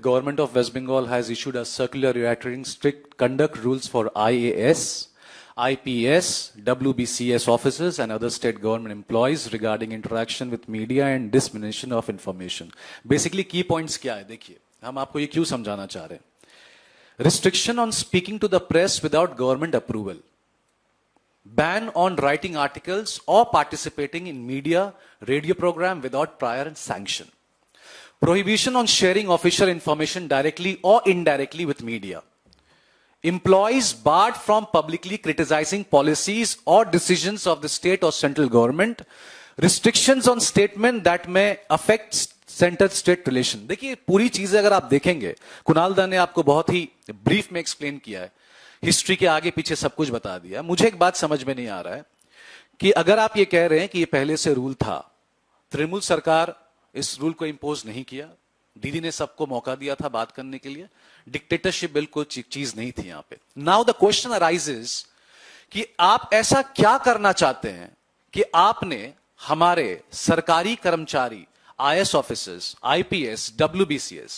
government of West Bengal has issued a circular reiterating strict conduct rules for IAS, IPS, WBCS officers and other state government employees regarding interaction with media and dissemination of information. Basically key points क्या है देखिए, हम आपको ये क्यों समझाना चाह रहे हैं. Restriction on speaking to the press without government approval. Ban on writing articles or participating in media, radio program without prior sanction. Prohibition on sharing official information directly or indirectly with media. Employees barred from publicly criticizing policies or decisions of the state or central government. Restrictions on statement that may affect centre-state relation. देखिए पूरी चीजें अगर आप देखेंगे, कुणाल दा ने आपको बहुत ही ब्रीफ में एक्सप्लेन किया है, हिस्ट्री के आगे पीछे सब कुछ बता दिया. मुझे एक बात समझ में नहीं आ रहा है कि अगर आप ये कह रहे हैं कि ये पहले से रूल था, तृणमूल सरकार इस रूल को इंपोज नहीं किया, दीदी ने सबको मौका दिया था बात करने के लिए, डिक्टेटरशिप बिल्कुल चीज नहीं थी यहां पे. नाउ द क्वेश्चन अराइजेस कि आप ऐसा क्या करना चाहते हैं कि आपने हमारे सरकारी कर्मचारी, IAS ऑफिसर्स, IPS, WBCS,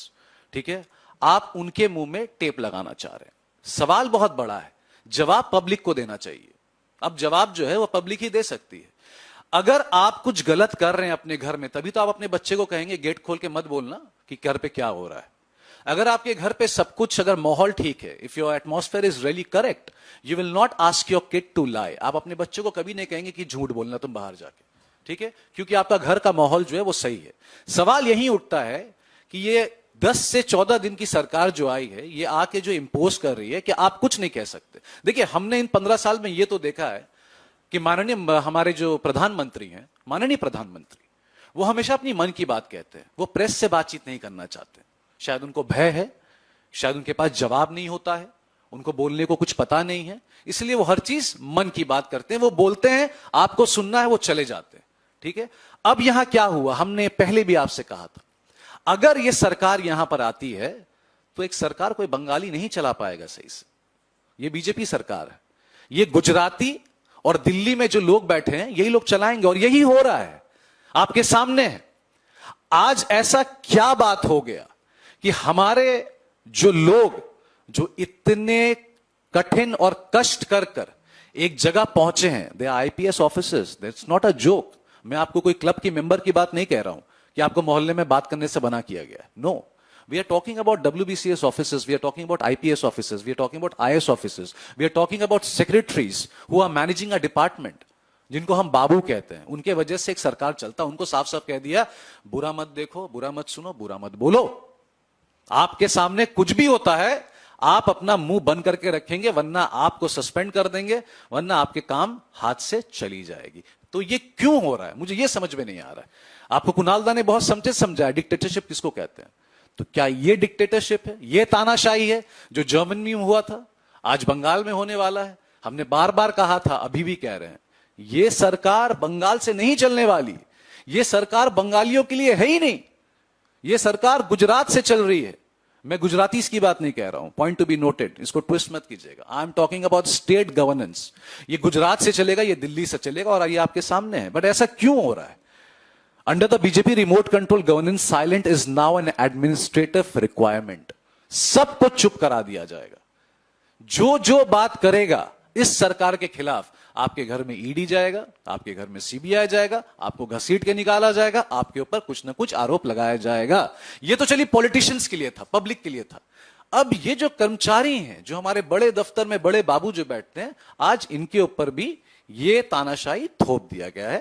ठीक है, आप उनके मुंह में टेप लगाना चाह रहे हैं. सवाल बहुत बड़ा है, जवाब पब्लिक को देना चाहिए. अब जवाब जो है वो पब्लिक ही दे सकती है. अगर आप कुछ गलत कर रहे हैं अपने घर में, तभी तो आप अपने बच्चे को कहेंगे गेट खोल के मत बोलना कि घर पे क्या हो रहा है. अगर आपके घर पे सब कुछ, अगर माहौल ठीक है, if your atmosphere is really correct, you will not ask your kid to lie. आप अपने बच्चे को कभी नहीं कहेंगे कि झूठ बोलना तुम बाहर जाके, ठीक है, क्योंकि आपका घर का माहौल जो है वो सही है. सवाल यही उठता है कि ये 10 से 14 दिन की सरकार जो आई है, ये आके जो इंपोज कर रही है कि आप कुछ नहीं कह सकते. देखिए हमने इन 15 साल में ये तो देखा है कि माननीय हमारे जो प्रधानमंत्री हैं, माननीय प्रधानमंत्री, वो हमेशा अपनी मन की बात कहते हैं. वो प्रेस से बातचीत नहीं करना चाहते. शायद उनको भय है, शायद उनके पास जवाब नहीं होता है, उनको बोलने को कुछ पता नहीं है, इसलिए वो हर चीज मन की बात करते हैं. वो बोलते हैं, आपको सुनना है, वो चले जाते हैं. ठीक है. अब यहां क्या हुआ, हमने पहले भी आपसे कहा था, अगर ये सरकार यहां पर आती है तो एक सरकार कोई बंगाली नहीं चला पाएगा सही से. ये बीजेपी सरकार है. ये गुजराती और दिल्ली में जो लोग बैठे हैं यही लोग चलाएंगे, और यही हो रहा है, आपके सामने है. आज ऐसा क्या बात हो गया कि हमारे जो लोग जो इतने कठिन और कष्ट कर कर एक जगह पहुंचे हैं, they are IPS officers, that's not a joke. मैं आपको कोई क्लब की मेंबर की बात नहीं कह रहा हूं कि आपको मोहल्ले में बात करने से बना किया गया है. No, we are talking about WBCS officers, we are talking about IPS officers, we are talking about IAS officers, we are talking about secretaries who are managing a department, जिनको हम बाबू कहते हैं. उनके वजह से एक सरकार चलता. उनको साफ साफ कह दिया, बुरा मत देखो, बुरा मत सुनो, बुरा मत बोलो. आपके सामने कुछ भी होता है, आप अपना मुंह बंद करके रखेंगे, वरना आपको सस्पेंड कर देंगे, वरना आपके काम हाथ से चली जाएगी. तो ये क्यों हो रहा है, मुझे ये समझ में नहीं आ रहा है. आपको कुणाल दा ने बहुत समझाया डिक्टेटरशिप किसको कहते हैं. तो क्या ये डिक्टेटरशिप है, ये तानाशाही है जो जर्मनी में हुआ था, आज बंगाल में होने वाला है. हमने बार बार कहा था, अभी भी कह रहे हैं, ये सरकार बंगाल से नहीं चलने वाली. ये सरकार बंगालियों के लिए है ही नहीं. ये सरकार गुजरात से चल रही है. मैं गुजराती की बात नहीं कह रहा हूं, पॉइंट टू बी नोटेड, इसको ट्विस्ट मत कीजिएगा. I am talking about state governance. ये गुजरात से चलेगा, ये दिल्ली से चलेगा, और ये आपके सामने है. बट ऐसा क्यों हो रहा है? Under the BJP remote control governance, silent is now N administrative requirement. सबको चुप करा दिया जाएगा. जो जो बात करेगा इस सरकार के खिलाफ, आपके घर में ईडी जाएगा, आपके घर में CBI जाएगा, आपको घसीट के निकाला जाएगा, आपके ऊपर कुछ ना कुछ आरोप लगाया जाएगा. ये तो चलिए पॉलिटिशियंस के लिए था, पब्लिक के लिए था. अब ये जो कर्मचारी हैं, जो हमारे बड़े दफ्तर में बड़े बाबू जो बैठते हैं, आज इनके ऊपर भी ये तानाशाही थोप दिया गया है.